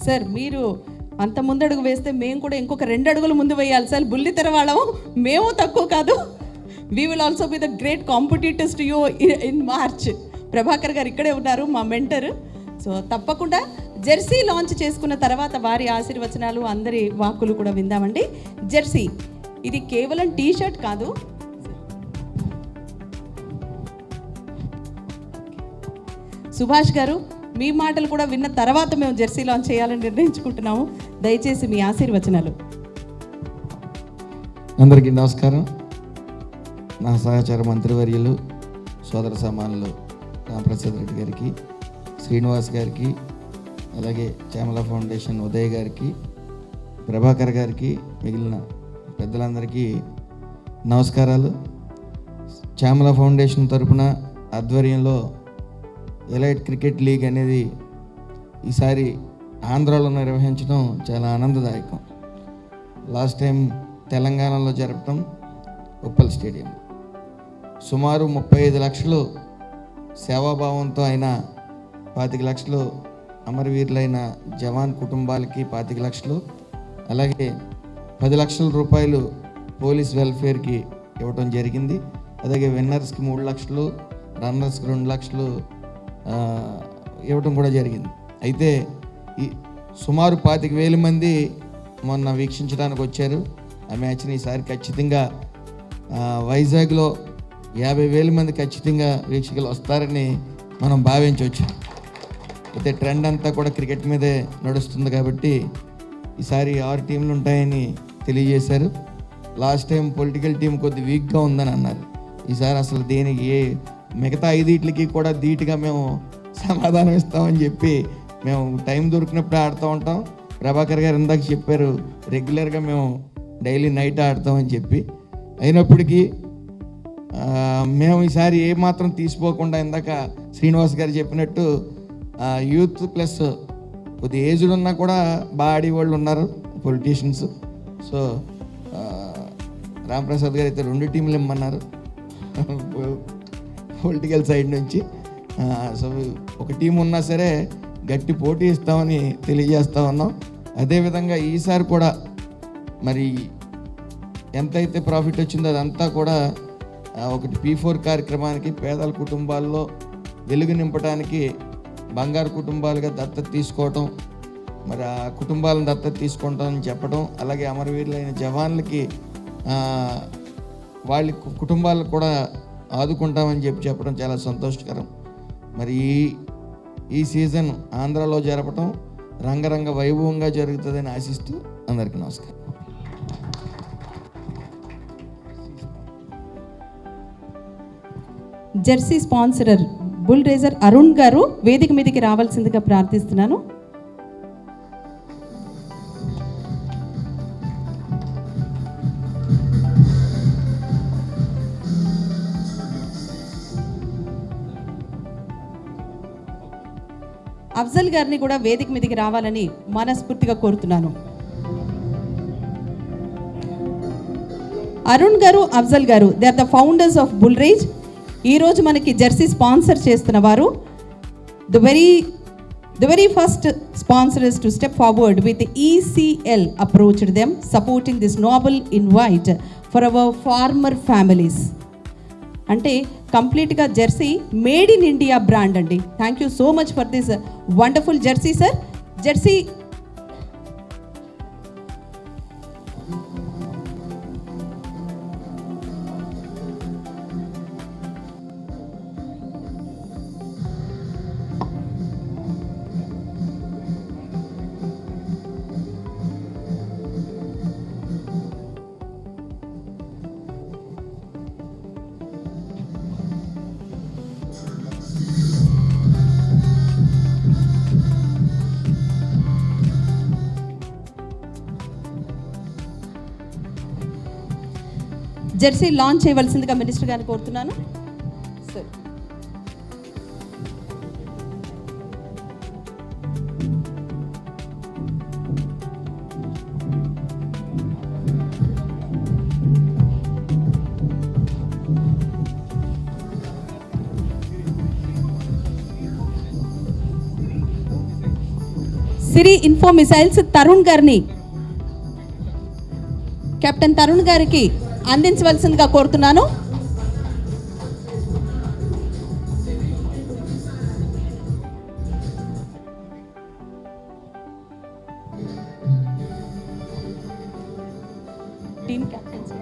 Sir మీరు అంత ముందడుగు వేస్తే మేము కూడా ఇంకొక 2 అడుగులు ముందు వేయాలి సార్. బుల్లితెర వాళ్ళం మేము తక్కువ కాదు. We will also be the great competitors to you in March. Prabhakar గారు ఇక్కడే ఉన్నారు, మా మెంటర్. సో తప్పకుండా జెర్సీ లాంచ్ చేసుకున్న తర్వాత వారి ఆశీర్వచనాలు, అందరి వాక్కులు కూడా విందామండి. జెర్సీ ఇది కేవలం టీ షర్ట్ కాదు. సుభాష్ గారు మీ మాటలు కూడా విన్న తర్వాత మేము జెర్సీ లాంచ్ చేయాలని నిర్ణయించుకుంటున్నాము. దయచేసి మీ ఆశీర్వచనాలు. అందరికీ నమస్కారం. నా సహచార మంత్రివర్యులు సోదర సమానులు రామప్రసాద్ రెడ్డి గారికి, శ్రీనివాస్ గారికి, అలాగే చామల ఫౌండేషన్ ఉదయ్ గారికి, ప్రభాకర్ గారికి, మిగిలిన పెద్దలందరికీ నమస్కారాలు. చామల ఫౌండేషన్ తరపున ఆధ్వర్యంలో ఎలైట్ క్రికెట్ లీగ్ అనేది ఈసారి ఆంధ్రాలో నిర్వహించడం చాలా ఆనందదాయకం. లాస్ట్ టైం తెలంగాణలో జరపడం ఉప్పల్ స్టేడియం. సుమారు 35 లక్షలు సేవాభావంతో అయిన 25 లక్షలు అమరవీరులైన జవాన్ కుటుంబాలకి 25 లక్షలు, అలాగే 10 లక్షల రూపాయలు పోలీస్ వెల్ఫేర్కి ఇవ్వటం జరిగింది. అలాగే విన్నర్స్కి 3 లక్షలు, రన్నర్స్కి 2 లక్షలు ఇవ్వటం కూడా జరిగింది. అయితే ఈ సుమారు 25,000 మంది మొన్న వీక్షించడానికి వచ్చారు ఆ మ్యాచ్ని. ఈసారి ఖచ్చితంగా వైజాగ్లో 50,000 మంది ఖచ్చితంగా వీక్షకులు వస్తారని మనం భావించవచ్చు. అయితే ట్రెండ్ అంతా కూడా క్రికెట్ మీదే నడుస్తుంది కాబట్టి ఈసారి 6 టీంలు ఉంటాయని తెలియజేశారు. లాస్ట్ టైం పొలిటికల్ టీం కొద్ది వీక్గా ఉందని అన్నారు. ఈసారి అసలు దేనికి మిగతా 5 కూడా ధీటుగా మేము సమాధానం ఇస్తామని చెప్పి మేము టైం దొరికినప్పుడు ఆడుతూ ఉంటాం. ప్రభాకర్ గారు ఇందాక చెప్పారు రెగ్యులర్గా మేము డైలీ నైట్ ఆడతామని చెప్పి. అయినప్పటికీ మేము ఈసారి ఏమాత్రం తీసిపోకుండా ఇందాక శ్రీనివాస్ గారు చెప్పినట్టు యూత్ ప్లస్ కొద్ది ఏజ్డ్ ఉన్నా కూడా బాగా ఆడేవాళ్ళు ఉన్నారు పొలిటీషియన్స్. సో రామప్రసాద్ గారు అయితే 2 టీంలు ఇమ్మన్నారు పొలిటికల్ సైడ్ నుంచి. సో ఒక టీం ఉన్నా సరే గట్టి పోటీ ఇస్తామని తెలియజేస్తా ఉన్నాం. అదేవిధంగా ఈసారి కూడా మరి ఎంతైతే ప్రాఫిట్ వచ్చిందో అదంతా కూడా ఒకటి P4 కార్యక్రమానికి, పేదల కుటుంబాల్లో వెలుగు నింపడానికి బంగారు కుటుంబాలుగా దత్తత తీసుకోవటం, మరి ఆ కుటుంబాలను దత్తత తీసుకుంటామని చెప్పడం, అలాగే అమరవీరులైన జవాన్లకి వాళ్ళ కుటుంబాలకు కూడా ఆదుకుంటామని చెప్పడం చాలా సంతోషకరం. మరి ఈ సీజన్ ఆంధ్రాలో జరపడం రంగరంగ వైభవంగా జరుగుతుందని ఆశిస్తూ అందరికీ నమస్కారం. Jersey sponsorer bull razor Arun గారు వేదిక మీదకి రావాల్సిందిగా ప్రార్థిస్తున్నాను. అఫ్జల్ గారిని కూడా వేదిక మీదకి రావాలని మనస్ఫూర్తిగా కోరుతున్నాను. Arun garu, Afzal garu, they are the founders of bull rage. ఈరోజు మనకి జెర్సీ స్పాన్సర్ చేస్తున్న వారు. The very first sponsor is to step forward with ECL approached them supporting this noble invite for our farmer families. అంటే కంప్లీట్గా jersey made in India brand అండి. Thank you so much for this wonderful jersey sir. Jersey jersey launch చేయవలసిందిగా minister గారిని కోరుతున్నాను. Sir Siri info missiles Tarun గారిని, captain Tarun గారికి అందించవలసిందిగా కోరుతున్నాను. Team captains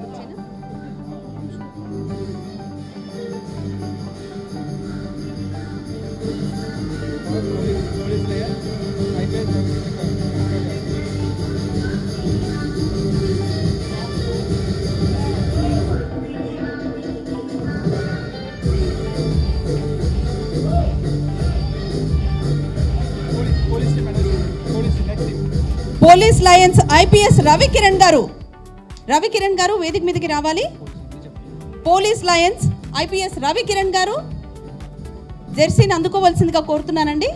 police Lions IPS Ravikiran గారు, రవికిరణ్ గారు వేదిక మీదకి రావాలి. పోలీస్ లయన్స్ ఐపీఎస్ రవికిరణ్ గారు జెర్సీని అందుకోవాల్సిందిగా కోరుతున్నానండి.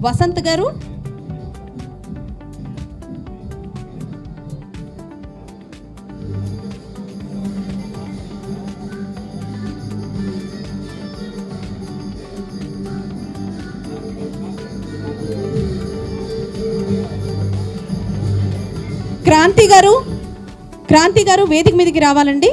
వసంత్ గారు, క్రాంతి గారు వేదిక మీదకి రావాలండి.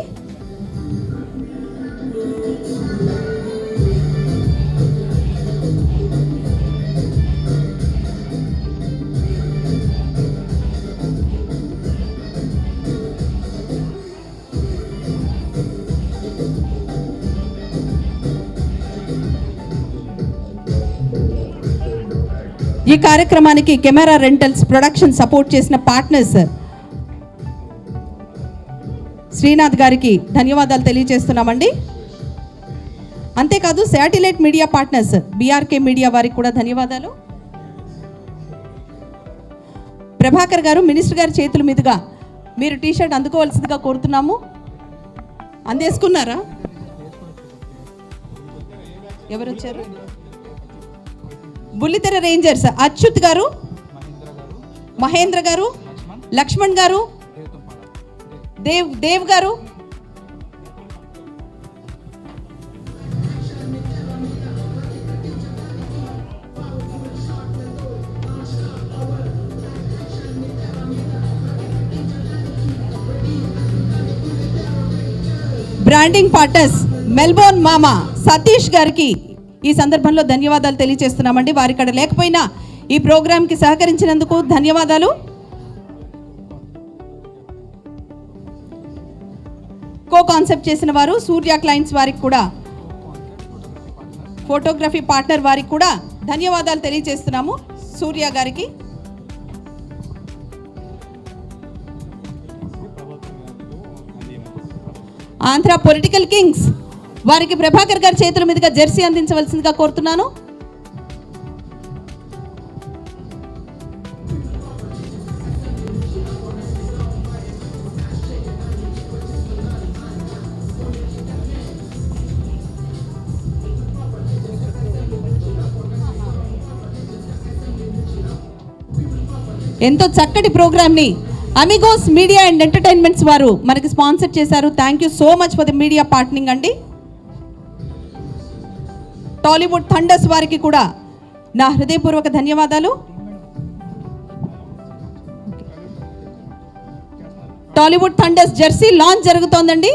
ఈ కార్యక్రమానికి కెమెరా రెంటల్స్ ప్రొడక్షన్ సపోర్ట్ చేసిన పార్ట్నర్స్ శ్రీనాథ్ గారికి ధన్యవాదాలు తెలియజేస్తున్నామండి. అంతేకాదు satellite media partners BRK media వారికి కూడా ధన్యవాదాలు. ప్రభాకర్ గారు, మినిస్టర్ గారి చేతుల మీదుగా మీరు టీషర్ట్ అందుకోవాల్సిందిగా కోరుతున్నాము. అందేసుకున్నారా? ఎవరు వచ్చారు? బుల్లితెర రేంజర్స్ అచ్యుత్ గారు, మహేంద్ర గారు, లక్ష్మణ్ గారు, దేవ్ గారు, బ్రాండింగ్ పార్ట్నర్స్ మెల్బోర్న్ మామా సతీష్ గారికి ఈ సందర్భంలో ధన్యవాదాలు తెలియజేస్తున్నామండి. వారి ఇక్కడ లేకపోయినా ఈ ప్రోగ్రాంకి సహకరించినందుకు ధన్యవాదాలు. కో కాన్సెప్ట్ చేసిన వారు సూర్య క్లయింట్స్ వారికి కూడా, ఫోటోగ్రఫీ పార్ట్నర్ వారికి కూడా ధన్యవాదాలు తెలియజేస్తున్నాము. సూర్య గారికి, ఆంధ్ర పొలిటికల్ కింగ్స్ వారికి ప్రభాకర్ గారి చేతుల మీదుగా జెర్సీ అందించవలసిందిగా కోరుతున్నాను. ఎంతో చక్కటి ప్రోగ్రామ్ని అమిగోస్ మీడియా అండ్ ఎంటర్టైన్మెంట్స్ వారు మనకి స్పాన్సర్ చేశారు. Thank you so much for the media partnering అండి. టాలీవుడ్ థండర్స్ వారికి కూడా నా హృదయపూర్వక ధన్యవాదాలు. టాలీవుడ్ థండర్స్ జెర్సీ లాంచ్ జరుగుతోందండి.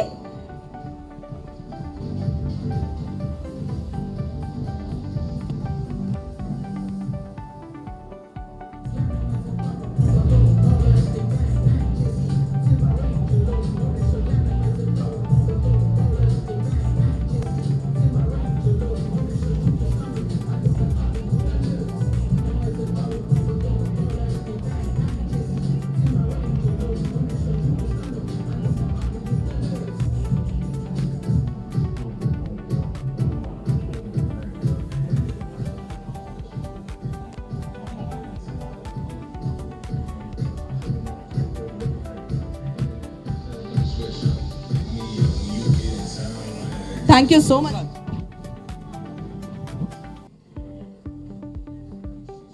Thank you so much.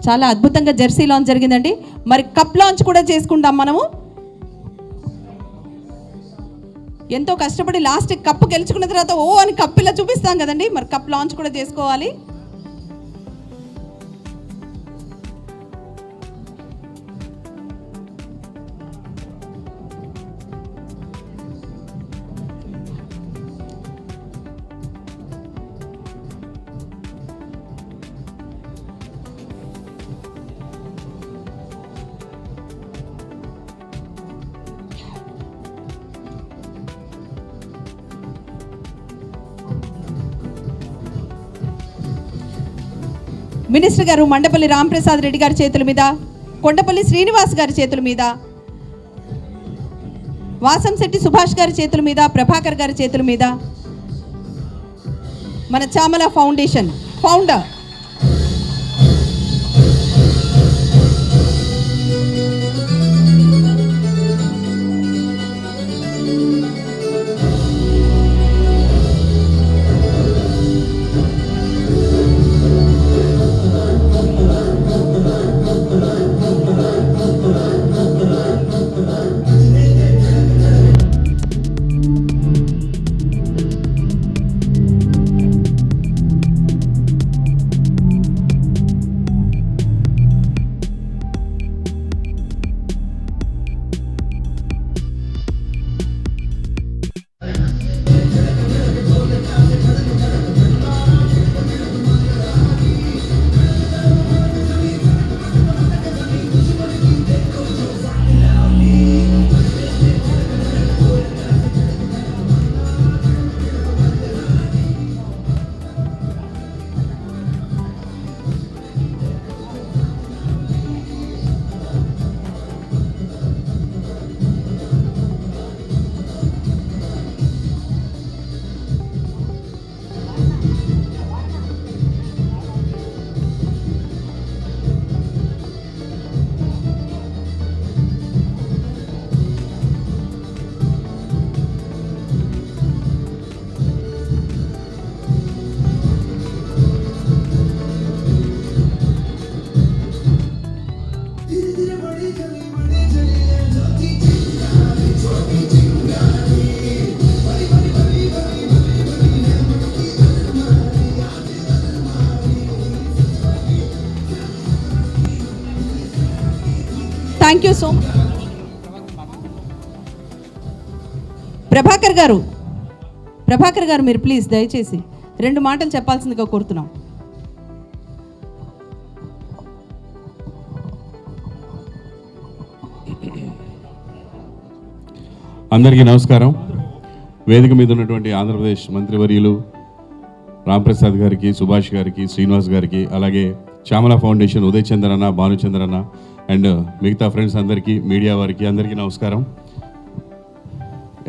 చాలా అద్భుతంగా జెర్సీ లాంచ్ జరిగిందండి. మరి కప్ లాంచ్ కూడా చేసుకుంటాం మనము. ఎంతో కష్టపడి లాస్ట్ కప్పు గెలుచుకున్న తర్వాత ఓ అని కప్ ఇలా చూపిస్తాం కదండి, మరి కప్ లాంచ్ కూడా చేసుకోవాలి. మినిస్టర్ గారు మండపల్లి రాంప్రసాద్ రెడ్డి గారి చేతుల మీద, కొండపల్లి శ్రీనివాస్ గారి చేతుల మీద, వాసంశెట్టి సుభాష్ గారి చేతుల మీద, ప్రభాకర్ గారి చేతుల మీద మన Chamala foundation founder thank you so much. Prabhakar garu మీరు ప్లీజ్ దయచేసి 2 మాటలు చెప్పాల్సిందిగా కోరుతున్నాం. అందరికీ నమస్కారం. వేదిక మీద ఉన్నటువంటి ఆంధ్రప్రదేశ్ మంత్రివర్యులు రాంప్రసాద్ గారికి, సుభాష్ గారికి, శ్రీనివాస్ గారికి, అలాగే చామల ఫౌండేషన్ ఉదయ్ చంద్రన్న, భానుచంద్రన్న అండ్ మిగతా ఫ్రెండ్స్ అందరికీ, మీడియా వారికి అందరికీ నమస్కారం.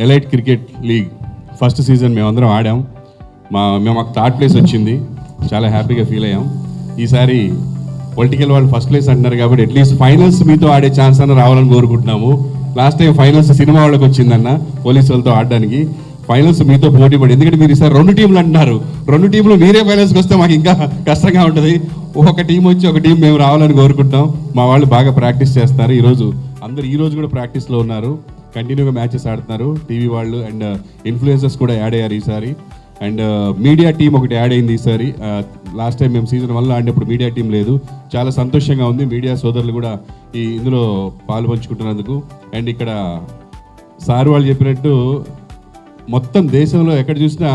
Elite cricket league first season మేమందరం ఆడాం. మాకు 3rd ప్లేస్ వచ్చింది. చాలా హ్యాపీగా ఫీల్ అయ్యాం. ఈసారి పొలిటికల్ వాళ్ళు ఫస్ట్ ప్లేస్ అంటున్నారు కాబట్టి అట్లీస్ట్ ఫైనల్స్ మీతో ఆడే ఛాన్స్ అన్న రావాలని కోరుకుంటున్నాము. లాస్ట్ టైం ఫైనల్స్ సినిమా వాళ్ళకి వచ్చిందన్న, పోలీసు వాళ్ళతో ఆడడానికి. ఫైనల్స్ మీతో పోటీ పడి, ఎందుకంటే మీరు ఈసారి 2 టీంలు అంటున్నారు. 2 టీంలు మీరే ఫైనల్స్కి వస్తే మాకు ఇంకా కష్టంగా ఉంటుంది. ఒక టీం వచ్చి ఒక టీం మేము రావాలని కోరుకుంటాం. మా వాళ్ళు బాగా ప్రాక్టీస్ చేస్తారు. ఈ రోజు కూడా ప్రాక్టీస్లో ఉన్నారు. కంటిన్యూగా మ్యాచెస్ ఆడుతున్నారు. టీవీ వాళ్ళు అండ్ ఇన్ఫ్లుయెన్సర్స్ కూడా యాడ్ అయ్యారు ఈసారి. అండ్ మీడియా టీం ఒకటి యాడ్ అయింది ఈసారి. లాస్ట్ టైం మేము సీజన్ 1లో ఆడినప్పుడు మీడియా టీం లేదు. చాలా సంతోషంగా ఉంది. మీడియా సోదరులు కూడా ఇందులో పాలు పంచుకుంటున్నందుకు. అండ్ ఇక్కడ సార్ వాళ్ళు చెప్పినట్టు మొత్తం దేశంలో ఎక్కడ చూసినా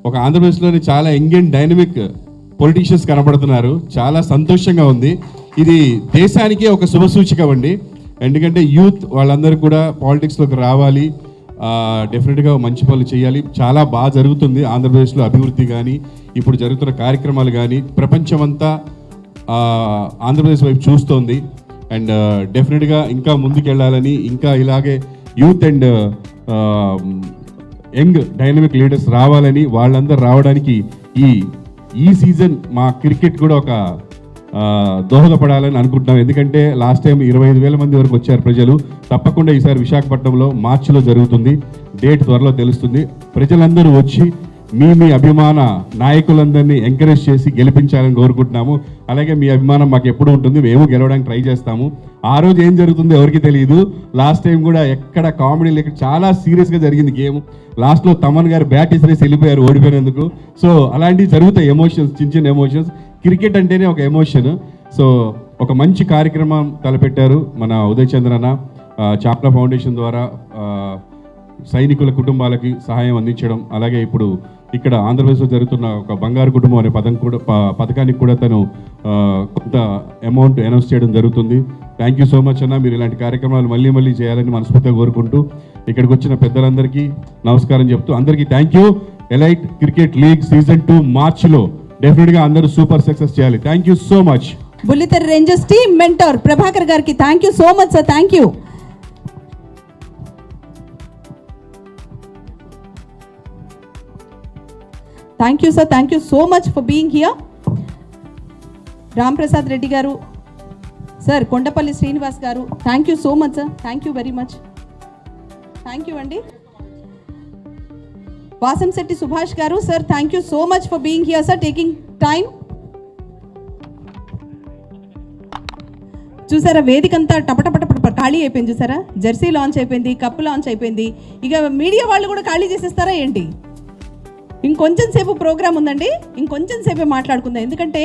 ఒక ఆంధ్రప్రదేశ్లోని చాలా యంగ్ అండ్ డైనమిక్ పొలిటీషియన్స్ కనబడుతున్నారు. చాలా సంతోషంగా ఉంది. ఇది దేశానికి ఒక శుభసూచికం అండి. ఎందుకంటే యూత్ వాళ్ళందరూ కూడా పాలిటిక్స్లోకి రావాలి, డెఫినెట్గా మంచి పనులు చేయాలి. చాలా బాగా జరుగుతుంది ఆంధ్రప్రదేశ్లో అభివృద్ధి కానీ, ఇప్పుడు జరుగుతున్న కార్యక్రమాలు కానీ ప్రపంచమంతా ఆంధ్రప్రదేశ్ వైపు చూస్తోంది. అండ్ డెఫినెట్గా ఇంకా ముందుకెళ్ళాలని, ఇంకా ఇలాగే youth and young dynamic leaders రావాలని, వాళ్ళందరూ రావడానికి ఈ సీజన్ మా క్రికెట్ కూడా ఒక దోహదపడాలని అనుకుంటున్నాం. ఎందుకంటే లాస్ట్ టైం 25,000 మంది వరకు వచ్చారు ప్రజలు. తప్పకుండా ఈసారి విశాఖపట్నంలో మార్చిలో జరుగుతుంది. డేట్ త్వరలో తెలుస్తుంది. ప్రజలందరూ వచ్చి మీ అభిమాన నాయకులందరినీ ఎంకరేజ్ చేసి గెలిపించాలని కోరుకుంటున్నాము. అలాగే మీ అభిమానం మాకు ఎప్పుడు ఉంటుంది, మేము గెలవడానికి ట్రై చేస్తాము. ఆ రోజు ఏం జరుగుతుందో ఎవరికి తెలియదు. లాస్ట్ టైం కూడా ఎక్కడ కామెడీ లేక చాలా సీరియస్గా జరిగింది గేమ్. లాస్ట్లో తమన్ గారు బ్యాట్ ఇసిరేసి వెళ్ళిపోయారు ఓడిపోయినందుకు. సో అలాంటివి జరుగుతాయి, ఎమోషన్స్, చిన్న చిన్న ఎమోషన్స్. క్రికెట్ అంటేనే ఒక ఎమోషన్. సో ఒక మంచి కార్యక్రమం తలపెట్టారు మన ఉదయ్ చంద్రన్న. చాప్లా ఫౌండేషన్ ద్వారా సైనికుల కుటుంబాలకి సహాయం అందించడం, అలాగే ఇప్పుడు ఇక్కడ ఆంధ్రప్రదేశ్లో జరుగుతున్న ఒక బంగారు కుటుంబం అనే పథకానికి కూడా తను కొంత అమౌంట్ అనౌన్స్ చేయడం జరుగుతుంది. థ్యాంక్ యూ సో మచ్ అన్న. మీరు ఇలాంటి కార్యక్రమాలు మళ్ళీ మళ్ళీ చేయాలని మనస్ఫూర్తిగా కోరుకుంటూ ఇక్కడికి వచ్చిన పెద్దలందరికీ నమస్కారం చెప్తూ అందరికీ thank you. Elite cricket league season 2 మార్చ్లో డెఫినెట్గా అందరూ సూపర్ సక్సెస్ చేయాలి. Thank you so much. బుల్లితెర రేంజర్స్ టీమ్ మెంటర్ ప్రభాకర్ గారికి thank you so much sir. Thank you. Thank you sir. Thank you so much for being here. Ram Prasad Reddy గారు sir, Kondapalli Srinivas గారు thank you so much sir. Thank you very much. Thank you అండి. వాసంశెట్టి సుభాష్ గారు sir, thank you so much for being here sir, taking time. చూసారా వేదిక అంతా టపటపట ఖాళీ అయిపోయింది. చూసారా జెర్సీ లాంచ్ అయిపోయింది, కప్ లాంచ్ అయిపోయింది. ఇక మీడియా వాళ్ళు కూడా ఖాళీ చేసేస్తారా ఏంటి? ఇంకొంచెం సేపు ప్రోగ్రామ్ ఉందండి, ఇంకొంచెం సేపే మాట్లాడుకుందాం. ఎందుకంటే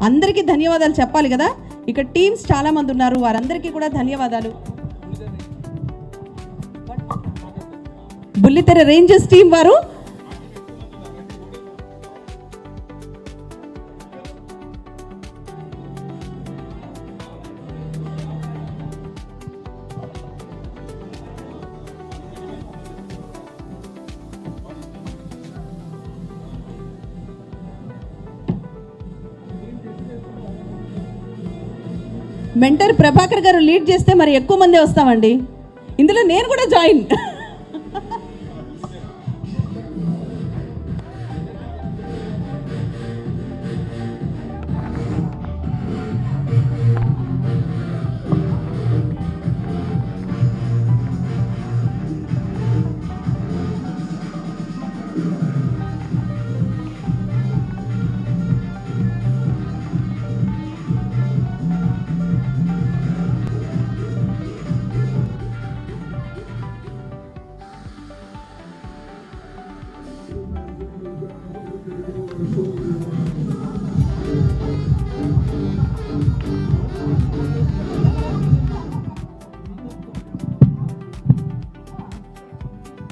అందరికీ ధన్యవాదాలు చెప్పాలి కదా. ఇక్కడ టీమ్స్ చాలా మంది ఉన్నారు, వారందరికీ కూడా ధన్యవాదాలు. బుల్లితెర రేంజర్స్ టీం వారు మెంటర్ ప్రభాకర్ గారు లీడ్ చేస్తే మరి ఎక్కువ మంది వస్తామండి. ఇందులో నేను కూడా జాయిన్.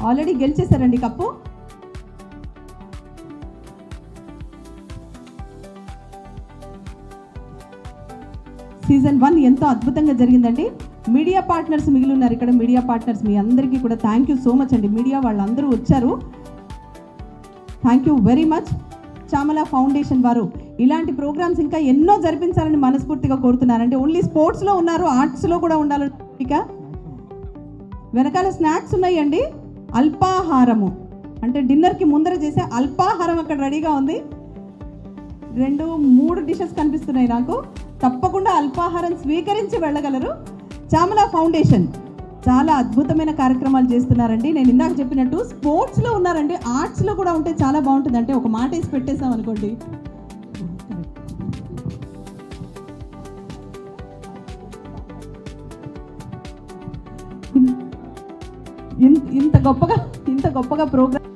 ఆల్రెడీ గెలిచేశారండి కప్పు. సీజన్ 1 ఎంతో అద్భుతంగా జరిగిందండి. మీడియా పార్ట్నర్స్ మిగిలి ఉన్నారు ఇక్కడ. మీడియా పార్ట్నర్స్ మీ అందరికీ కూడా థ్యాంక్ యూ సో మచ్ అండి. మీడియా వాళ్ళందరూ వచ్చారు, thank you very much. Chamala foundation వారు ఇలాంటి ప్రోగ్రామ్స్ ఇంకా ఎన్నో జరిపించాలని మనస్ఫూర్తిగా కోరుతున్నారండి. ఓన్లీ స్పోర్ట్స్లో ఉన్నారు, ఆర్ట్స్లో కూడా ఉండాలని. ఇక వెనకాల స్నాక్స్ ఉన్నాయండి. అల్పాహారము అంటే డిన్నర్కి ముందర చేసే అల్పాహారం అక్కడ రెడీగా ఉంది. 2-3 డిషెస్ కనిపిస్తున్నాయి నాకు. తప్పకుండా అల్పాహారం స్వీకరించి వెళ్ళగలరు. చామల ఫౌండేషన్ చాలా అద్భుతమైన కార్యక్రమాలు చేస్తున్నారండి. నేను ఇందాక చెప్పినట్టు స్పోర్ట్స్లో ఉన్నారండి, ఆర్ట్స్లో కూడా ఉంటే చాలా బాగుంటుంది. అంటే ఒక మాట వేసి పెట్టేసాం అనుకోండి. ఇంత గొప్పగా programme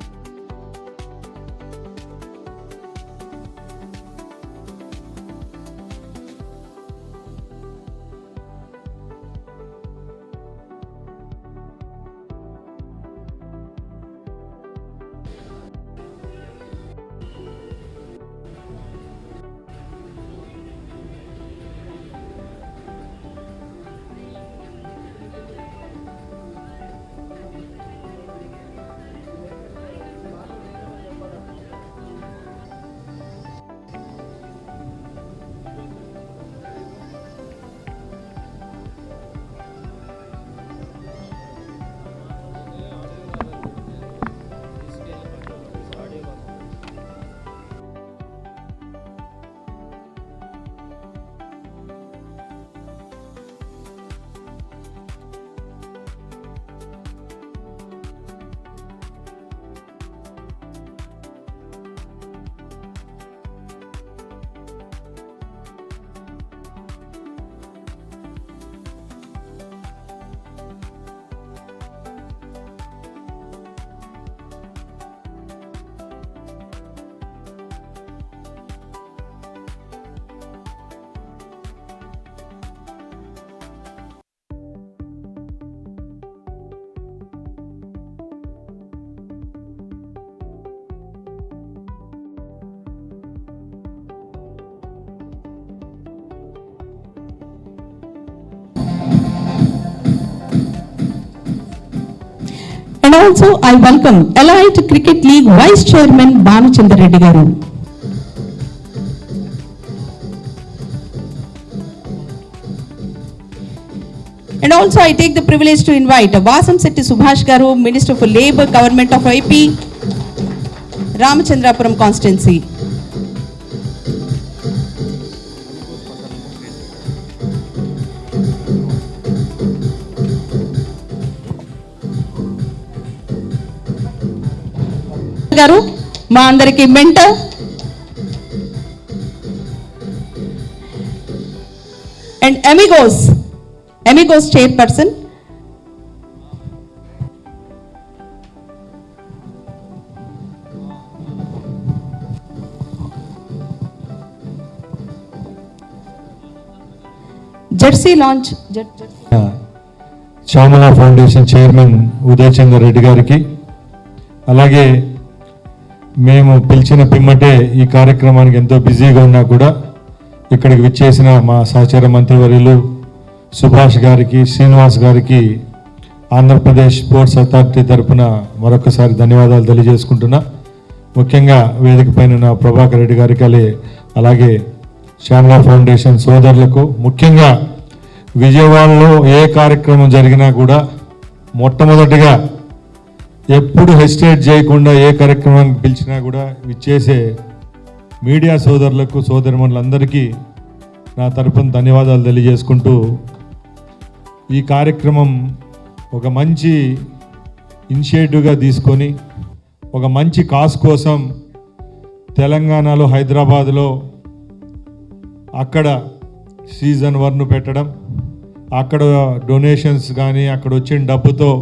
also I welcome Elite Cricket League Vice Chairman Bhanuchandra Reddy garu. And also I take the privilege to invite Vasamsetti Subhash garu, Minister for Labour, Government of IP, Ramachandrapuram constituency. గారు మా అందరికి mentor and amigos chairperson jersey launch Shyamala foundation chairman Uday Chandra Reddy గారికి, అలాగే మేము పిలిచిన పిమ్మటే ఈ కార్యక్రమానికి ఎంతో బిజీగా ఉన్నా కూడా ఇక్కడికి విచ్చేసిన మా సహచర మంత్రివర్యులు సుభాష్ గారికి, శ్రీనివాస్ గారికి ఆంధ్రప్రదేశ్ స్పోర్ట్స్ అథారిటీ తరఫున మరొకసారి ధన్యవాదాలు తెలియజేసుకుంటున్నా. ముఖ్యంగా వేదిక పైన నా ప్రభాకర్ రెడ్డి గారికి, అలాగే శ్యామల ఫౌండేషన్ సోదరులకు, ముఖ్యంగా విజయవాడలో ఏ కార్యక్రమం జరిగినా కూడా మొట్టమొదటిగా ఎప్పుడు హెసిటేట్ చేయకుండా ఏ కార్యక్రమానికి పిలిచినా కూడా విచ్చేసే మీడియా సోదరులకు, సోదరిమణులందరికీ నా తరపున ధన్యవాదాలు తెలియజేసుకుంటూ, ఈ కార్యక్రమం ఒక మంచి ఇనిషియేటివ్గా తీసుకొని ఒక మంచి కాజ్ కోసం తెలంగాణలో హైదరాబాద్లో అక్కడ సీజన్ 1 పెట్టడం, అక్కడ డొనేషన్స్ కానీ అక్కడ వచ్చిన డబ్బుతో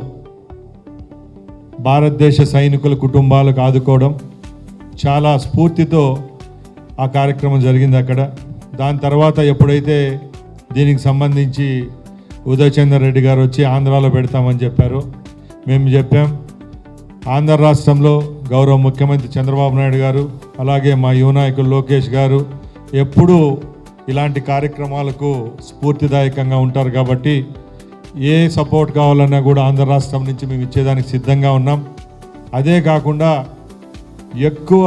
భారతదేశ సైనికుల కుటుంబాలకు ఆదుకోవడం, చాలా స్ఫూర్తితో ఆ కార్యక్రమం జరిగింది అక్కడ. దాని తర్వాత ఎప్పుడైతే దీనికి సంబంధించి ఉదయ్ చంద్ర రెడ్డి గారు వచ్చి ఆంధ్రాలో పెడతామని చెప్పారు, మేము చెప్పాం. ఆంధ్ర రాష్ట్రంలో గౌరవ ముఖ్యమంత్రి చంద్రబాబు నాయుడు గారు, అలాగే మా యువ నాయకులు లోకేష్ గారు ఎప్పుడూ ఇలాంటి కార్యక్రమాలకు స్ఫూర్తిదాయకంగా ఉంటారు. కాబట్టి ఏ సపోర్ట్ కావాలన్నా కూడా ఆంధ్ర రాష్ట్రం నుంచి మేము ఇచ్చేదానికి సిద్ధంగా ఉన్నాం. అదే కాకుండా ఎక్కువ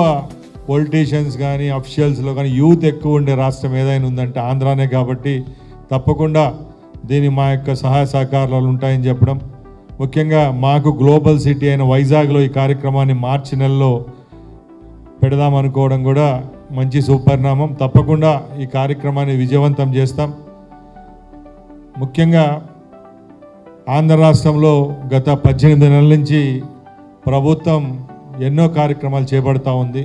పొలిటీషియన్స్ కానీ అఫీషియల్స్లో కానీ యూత్ ఎక్కువ ఉండే రాష్ట్రం ఏదైనా ఉందంటే ఆంధ్రానే. కాబట్టి తప్పకుండా దీని మా యొక్క సహాయ సహకారాలు ఉంటాయని చెప్పడం, ముఖ్యంగా మాకు గ్లోబల్ సిటీ అయిన వైజాగ్లో ఈ కార్యక్రమాన్ని మార్చి నెలలో పెడదామనుకోవడం కూడా మంచి సుపరిణామం. తప్పకుండా ఈ కార్యక్రమాన్ని విజయవంతం చేస్తాం. ముఖ్యంగా ఆంధ్ర రాష్ట్రంలో గత 18 నెలల నుంచి ప్రభుత్వం ఎన్నో కార్యక్రమాలు చేపడతా ఉంది.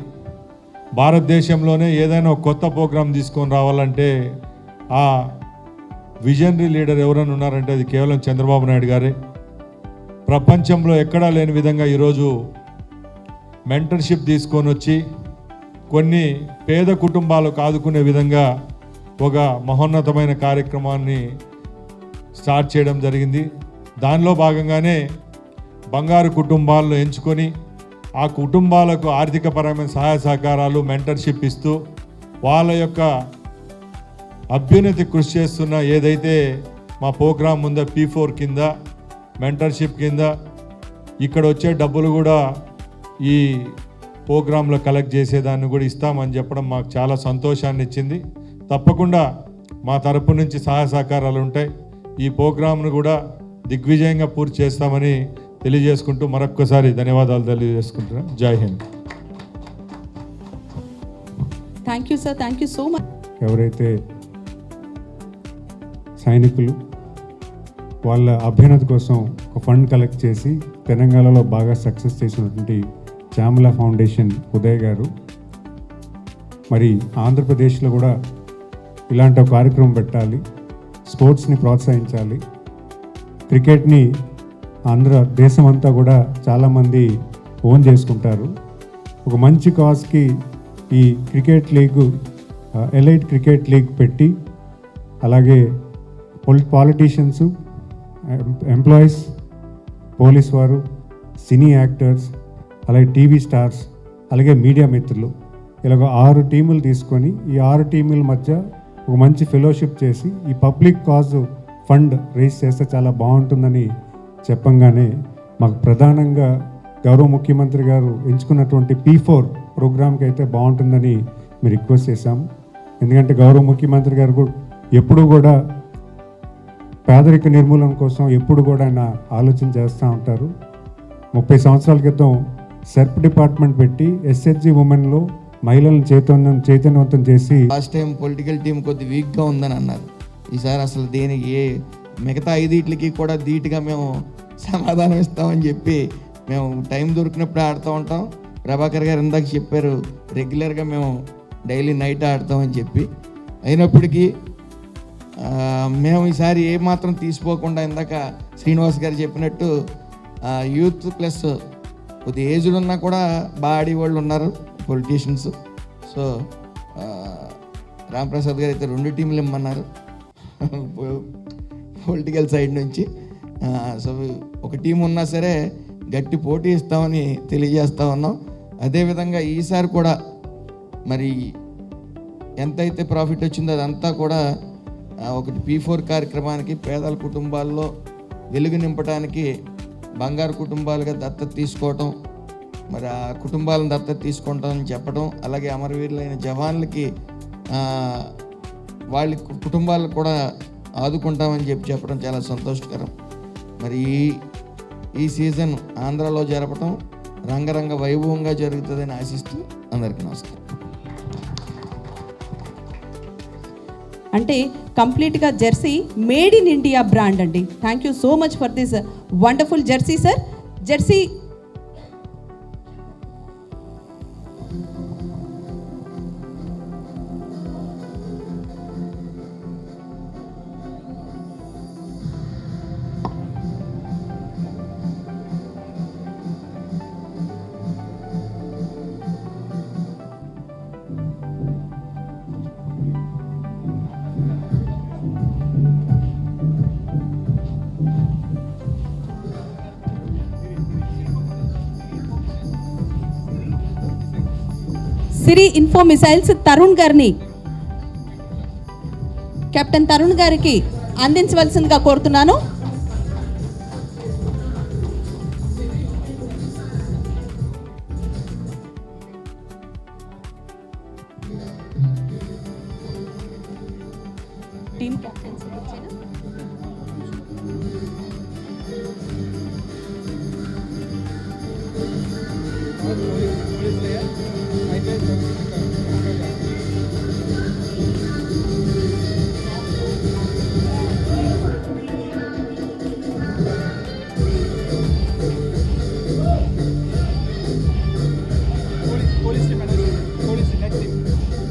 భారతదేశంలోనే ఏదైనా ఒక కొత్త ప్రోగ్రాం తీసుకొని రావాలంటే ఆ విజనరీ లీడర్ ఎవరైనా ఉన్నారంటే అది కేవలం చంద్రబాబు నాయుడు గారే. ప్రపంచంలో ఎక్కడా లేని విధంగా ఈరోజు మెంటర్షిప్ తీసుకొని వచ్చి కొన్ని పేద కుటుంబాలకు ఆదుకునే విధంగా ఒక మహోన్నతమైన కార్యక్రమాన్ని స్టార్ట్ చేయడం జరిగింది. దానిలో భాగంగానే బంగారు కుటుంబాలను ఎంచుకొని ఆ కుటుంబాలకు ఆర్థికపరమైన సహాయ సహకారాలు, మెంటర్షిప్ ఇస్తూ వాళ్ళ యొక్క అభ్యున్నతి కృషి చేస్తున్న ఏదైతే మా ప్రోగ్రాం ఉందో P4 కింద మెంటర్షిప్ కింద ఇక్కడ వచ్చే డబ్బులు కూడా ఈ ప్రోగ్రాంలో కలెక్ట్ చేసేదాన్ని కూడా ఇస్తామని చెప్పడం మాకు చాలా సంతోషాన్ని ఇచ్చింది. తప్పకుండా మా తరపు నుంచి సహాయ సహకారాలు ఉంటాయి. ఈ ప్రోగ్రాంను కూడా దిగ్విజయంగా పూర్తి చేస్తామని తెలియజేసుకుంటూ మరొక్కసారి ధన్యవాదాలు తెలియజేసుకుంటున్నాం. జై Hind. Thank you sir, thank you so much. ఎవరైతే సైనికులు వాళ్ళ అభ్యున్నతి కోసం ఒక ఫండ్ కలెక్ట్ చేసి తెలంగాణలో బాగా సక్సెస్ చేసినటువంటి శ్యామల ఫౌండేషన్ ఉదయ్ గారు, మరి ఆంధ్రప్రదేశ్లో కూడా ఇలాంటి ఒక కార్యక్రమం పెట్టాలి, స్పోర్ట్స్ని ప్రోత్సహించాలి, క్రికెట్ని దేశం అంతా కూడా చాలామంది ఓన్ చేసుకుంటారు. ఒక మంచి కాజ్కి ఈ cricket league, elite cricket league పెట్టి, అలాగే పాలిటీషియన్స్, ఎంప్లాయీస్, పోలీస్ వారు, సినీ యాక్టర్స్, అలాగే టీవీ స్టార్స్, అలాగే మీడియా మిత్రులు, ఇలాగ 6 టీములు తీసుకొని ఈ 6 టీముల మధ్య ఒక మంచి ఫెలోషిప్ చేసి ఈ పబ్లిక్ కాజ్ ఫండ్ రేస్ చేస్తే చాలా బాగుంటుందని చెప్పంగానే మాకు ప్రధానంగా గౌరవ ముఖ్యమంత్రి గారు ఎంచుకున్నటువంటి P4 ప్రోగ్రామ్కి అయితే బాగుంటుందని మేము రిక్వెస్ట్ చేశాము. ఎందుకంటే గౌరవ ముఖ్యమంత్రి గారు ఎప్పుడు కూడా పేదరిక నిర్మూలన కోసం ఎప్పుడు కూడా ఆయన ఆలోచన చేస్తూ ఉంటారు. 30 సంవత్సరాల క్రితం సెర్ప్ డిపార్ట్మెంట్ పెట్టి SHG ఉమెన్లో మహిళలను చైతన్యవంతం చేసి లాస్ట్ టైం పొలిటికల్ టీం కొద్ది వీక్గా ఉందని అన్నారు. ఈసారి అసలు దేనికి మిగతా 5 కూడా ధీటుగా మేము సమాధానం ఇస్తామని చెప్పి మేము టైం దొరికినప్పుడు ఆడుతూ ఉంటాం. ప్రభాకర్ గారు ఇందాక చెప్పారు రెగ్యులర్గా మేము డైలీ నైట్ ఆడతామని చెప్పి. అయినప్పటికీ మేము ఈసారి ఏమాత్రం తీసిపోకుండా ఇందాక శ్రీనివాస్ గారు చెప్పినట్టు యూత్ ప్లస్ కొద్ది ఏజ్డ్ ఉన్నా కూడా బాగా ఆడేవాళ్ళు ఉన్నారు పొలిటీషియన్స్. సో రాంప్రసాద్ గారు అయితే 2 టీంలు ఇమ్మన్నారు పొలిటికల్ సైడ్ నుంచి. సో ఒక టీం ఉన్నా సరే గట్టి పోటీ ఇస్తామని తెలియజేస్తూ ఉన్నాం. అదేవిధంగా ఈసారి కూడా మరి ఎంతైతే ప్రాఫిట్ వచ్చిందో అదంతా కూడా ఒకటి P4 కార్యక్రమానికి పేదల కుటుంబాల్లో వెలుగు నింపడానికి బంగారు కుటుంబాలుగా దత్తత తీసుకోవటం, మరి ఆ కుటుంబాలను దత్తత తీసుకుంటామని చెప్పడం, అలాగే అమరవీరులైన జవాన్లకి వాళ్ళ కుటుంబాలకు కూడా ఆదుకుంటామని చెప్పడం చాలా సంతోషకరం. మరి ఈ సీజన్ ఆంధ్రాలో జరపడం రంగరంగ వైభవంగా జరుగుతుందని ఆశిస్తూ అందరికీ నమస్కారం. అంటే కంప్లీట్గా jersey made in India brand అండి. Thank you so much for this wonderful jersey sir. Jersey Siri info missiles Tarun గారిని, కెప్టెన్ తరుణ్ గారికి అందించవలసిందిగా కోరుతున్నాను. Team captain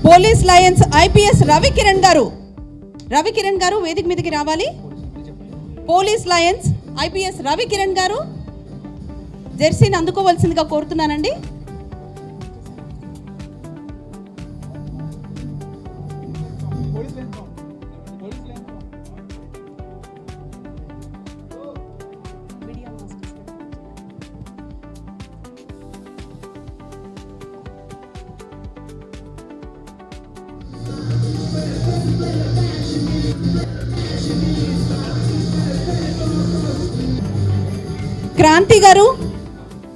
police lions IPS Ravikiran garu వేదిక మీదకి రావాలి. పోలీస్ లయన్స్ IPS రవికిరణ్ గారు జెర్సీని అందుకోవాల్సిందిగా కోరుతున్నానండి.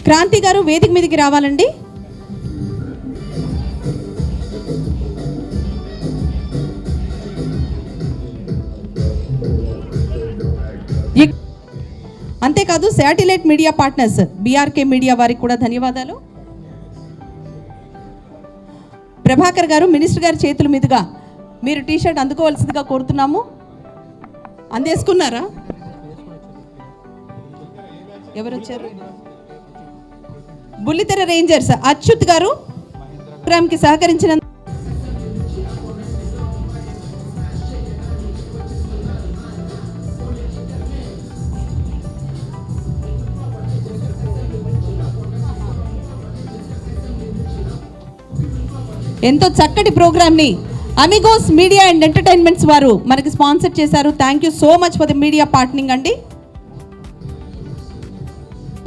క్రాంతి గారు వేదిక మీదకి రావాలండి. అంతేకాదు satellite media partners BRK media వారికి కూడా ధన్యవాదాలు. ప్రభాకర్ గారు మినిస్టర్ గారి చేతుల మీదుగా మీరు టీషర్ట్ అందుకోవాల్సిందిగా కోరుతున్నాము. అందేసుకున్నారా? ఎవరు వచ్చారు? బుల్లితెర రేంజర్స్ అచ్యుత్ గారు ప్రోగ్రామ్కి సహకరించిన ఎంతో చక్కటి ప్రోగ్రామ్ని అమిగోస్ మీడియా అండ్ ఎంటర్టైన్మెంట్స్ వారు మనకి స్పాన్సర్ చేశారు. Thank you so much for the media partnering అండి.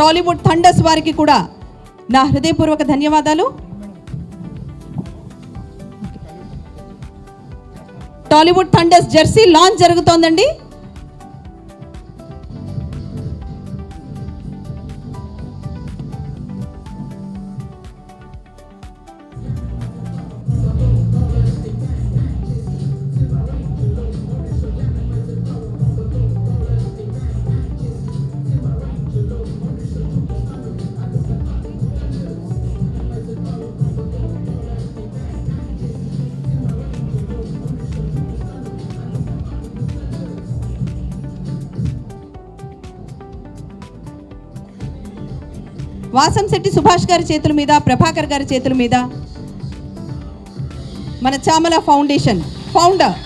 టాలీవుడ్ థండర్స్ వారికి కూడా నా హృదయపూర్వక ధన్యవాదాలు. టాలీవుడ్ థండర్స్ జెర్సీ లాంచ్ జరుగుతోందండి. వాసంశెట్టి సుభాష్ గారి చేతుల మీద, ప్రభాకర్ గారి చేతుల మీద మన Chamala foundation founder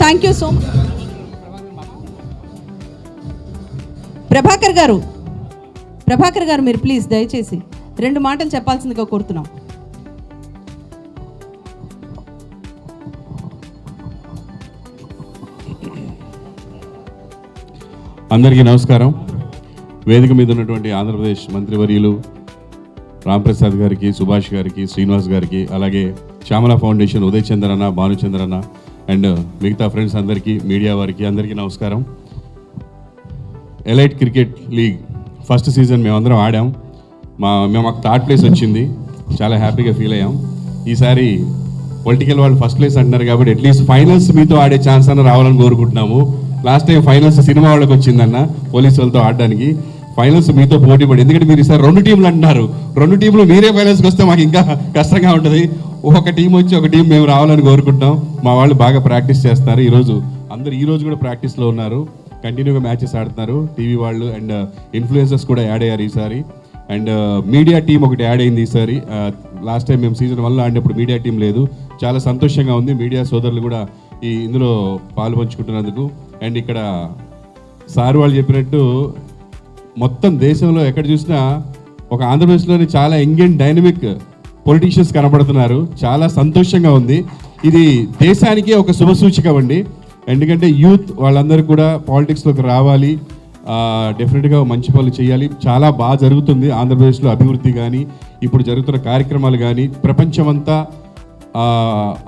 thank you so much. Prabhakar garu మీరు ప్లీజ్ దయచేసి 2 మాటలు చెప్పాల్సిందిగా కోరుతున్నాం. అందరికీ నమస్కారం. వేదిక మీద ఉన్నటువంటి ఆంధ్రప్రదేశ్ మంత్రివర్యులు రాంప్రసాద్ గారికి, సుభాష్ గారికి, శ్రీనివాస్ గారికి, అలాగే శ్యామల ఫౌండేషన్ ఉదయ్ చంద్రన్న, భానుచంద్రన్న అండ్ మిగతా ఫ్రెండ్స్ అందరికీ, మీడియా వారికి అందరికీ నమస్కారం. Elite cricket league first season మేమందరం ఆడాం. మాకు థర్డ్ ప్లేస్ వచ్చింది. చాలా హ్యాపీగా ఫీల్ అయ్యాం. ఈసారి పొలిటికల్ వాళ్ళు ఫస్ట్ ప్లేస్ అంటున్నారు కాబట్టి అట్లీస్ట్ ఫైనల్స్ మీతో ఆడే ఛాన్స్ అన్న రావాలని కోరుకుంటున్నాము. లాస్ట్ టైం ఫైనల్స్ సినిమా వాళ్ళకి వచ్చిందన్న, పోలీసు వాళ్ళతో ఆడడానికి. ఫైనల్స్ మీతో పోటీ పడి, ఎందుకంటే మీరు ఈసారి 2 టీంలు అంటున్నారు. 2 టీంలు మీరే ఫైనల్స్కి వస్తే మాకు ఇంకా కష్టంగా ఉంటుంది. ఒక టీం వచ్చి ఒక టీం మేము రావాలని కోరుకుంటాం. మా వాళ్ళు బాగా ప్రాక్టీస్ చేస్తారు. ఈరోజు కూడా ప్రాక్టీస్లో ఉన్నారు. కంటిన్యూగా మ్యాచెస్ ఆడుతున్నారు. టీవీ వాళ్ళు అండ్ ఇన్ఫ్లుయెన్సర్స్ కూడా యాడ్ అయ్యారు ఈసారి. అండ్ మీడియా టీం ఒకటి యాడ్ అయింది ఈసారి. లాస్ట్ టైం మేము సీజన్ 1లో ఆడినప్పుడు మీడియా టీం లేదు. చాలా సంతోషంగా ఉంది. మీడియా సోదరులు కూడా ఇందులో పాలు పంచుకుంటున్నందుకు. అండ్ ఇక్కడ సార్ వాళ్ళు చెప్పినట్టు మొత్తం దేశంలో ఎక్కడ చూసినా ఒక ఆంధ్రప్రదేశ్లోని చాలా యంగ్ అండ్ డైనమిక్ పొలిటీషియన్స్ కనబడుతున్నారు. చాలా సంతోషంగా ఉంది. ఇది దేశానికి ఒక శుభసూచకం అండి. ఎందుకంటే యూత్ వాళ్ళందరూ కూడా పాలిటిక్స్లోకి రావాలి, డెఫినెట్గా మంచి పనులు చేయాలి. చాలా బాగా జరుగుతుంది ఆంధ్రప్రదేశ్లో అభివృద్ధి కానీ, ఇప్పుడు జరుగుతున్న కార్యక్రమాలు కానీ ప్రపంచమంతా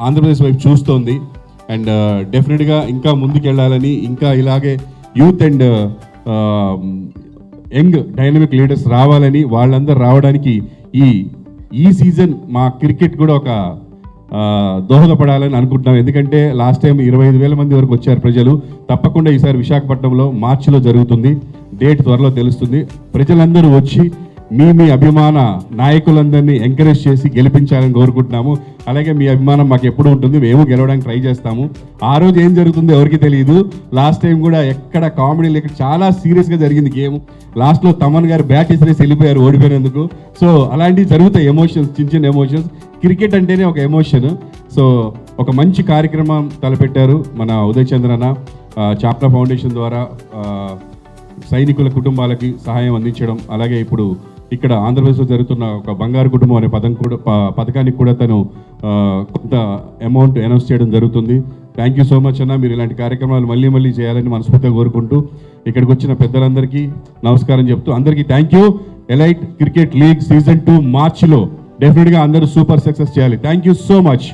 ఆంధ్రప్రదేశ్ వైపు చూస్తోంది. అండ్ డెఫినెట్గా ఇంకా ముందుకెళ్ళాలని, ఇంకా ఇలాగే youth and young dynamic leaders రావాలని, వాళ్ళందరూ రావడానికి ఈ సీజన్ మా క్రికెట్ కూడా ఒక దోహదపడాలని అనుకుంటున్నాం. ఎందుకంటే లాస్ట్ టైం 25,000 మంది వరకు వచ్చారు ప్రజలు. తప్పకుండా ఈసారి విశాఖపట్నంలో మార్చిలో జరుగుతుంది. డేట్ త్వరలో తెలుస్తుంది. ప్రజలందరూ వచ్చి మీ అభిమాన నాయకులందరినీ ఎంకరేజ్ చేసి గెలిపించాలని కోరుకుంటున్నాము. అలాగే మీ అభిమానం మాకు ఎప్పుడు ఉంటుంది. మేము గెలవడానికి ట్రై చేస్తాము. ఆ రోజు ఏం జరుగుతుందో ఎవరికి తెలియదు. లాస్ట్ టైం కూడా ఎక్కడ కామెడీ లేక చాలా సీరియస్గా జరిగింది గేమ్. లాస్ట్లో తమన్ గారు బ్యాట్ ఇసిరేసి వెళ్ళిపోయారు ఓడిపోయినందుకు. సో అలాంటివి జరుగుతాయి, ఎమోషన్స్, చిన్న ఎమోషన్స్. క్రికెట్ అంటేనే ఒక ఎమోషన్. సో ఒక మంచి కార్యక్రమం తలపెట్టారు మన ఉదయ్ చంద్రన్న. చాప్లా ఫౌండేషన్ ద్వారా సైనికుల కుటుంబాలకి సహాయం అందించడం, అలాగే ఇప్పుడు ఇక్కడ ఆంధ్రప్రదేశ్లో జరుగుతున్న ఒక బంగారు కుటుంబం అనే పథకానికి కూడా తను కొంత అమౌంట్ అనౌన్స్ చేయడం జరుగుతుంది. థ్యాంక్ యూ సో మచ్ అన్న. మీరు ఇలాంటి కార్యక్రమాలు మళ్ళీ చేయాలని మనస్ఫూర్తిగా కోరుకుంటూ ఇక్కడికి వచ్చిన పెద్దలందరికీ నమస్కారం చెప్తూ అందరికీ thank you. Elite cricket league season 2 మార్చిలో డెఫినెట్గా అందరూ సూపర్ సక్సెస్ చేయాలి. Thank you so much.